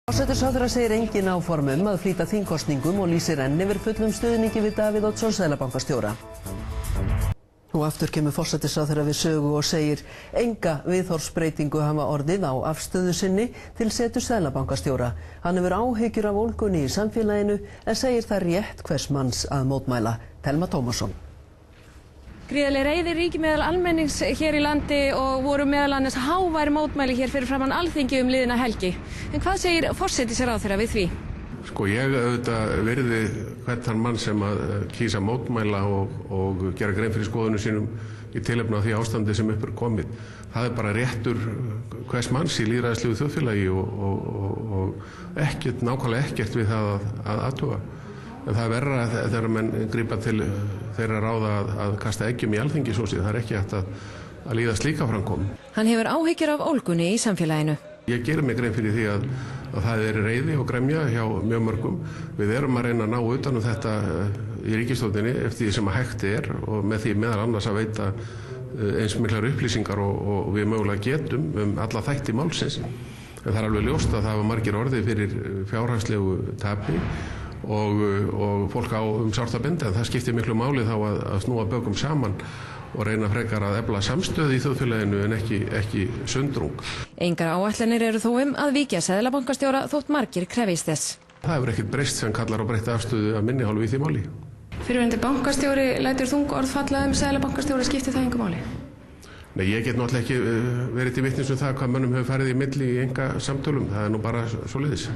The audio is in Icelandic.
Forsætisráðherra segir engin áform að flýta þingkosningum og lýsir enn yfir fullum stuðningi við Davíð Oddsson seðlabankastjóra. Og aftur kemur forsætisráðherra við sögu og segir enga viðhorfsbreytingu hafa orðið á afstöðu sinni til setu seðlabankastjóra. Hann hefur áhyggjur af ólgunni í samfélaginu en segir það rétt hvers manns að mótmæla. Telma Tómasson. Gríðarleg reiði ríkir meðal almennings hér í landi og voru meðal annars hávær mótmæli hér fyrir framan Alþingi liðina helgi. En hvað segir forsætisráðherra við því? Ég auðvitað virði hvern þann mann sem að kýsa mótmæla og gera grein fyrir skoðunum sínum í tilefni af því ástandi sem upp komið. Það bara réttur hvers manns í lýðræðislegu þjóðfélagi og nákvæmlega ekkert við það að athuga. En það verra þegar menn grípa til þeirra ráða að kasta eggjum í Alþingishúsið. Það ekki hægt að líða slíka framkomu. Hann hefur áhyggjur af ólgunni í samfélaginu. Ég gerir mig grein fyrir því að það reiði og gremja hjá mjög mörgum. Við erum að reyna að ná utan þetta í ríkisstjórninni eftir því sem að hægt og með því meðal annars að veita eins miklar upplýsingar og við mögulega getum alla þætti málsins. En það alveg ljóst að það var margir orði fyrir fjárhagslegu tapi og fólk á sárt að binda, en það skiptir miklu máli þá að snúa bökum saman og reyna frekar að efla samstöðu í þjóðfélaginu en ekki sundrung. Engar áætlanir eru þó að víkja seðlabankastjóra þótt margir krefjist þess. Það hefur ekkert breyst sem kallar á breytta afstöðu að minni hálfu í því máli. Fyrrverandi bankastjóri lætur þung orð falla seðlabankastjóra, skiptir það engu máli? Nei, ég get náttúrulega ekki verið til vitnis það hvað mönnum hefur farið í milli í enga samtölum. Það nú bara svoleiðis.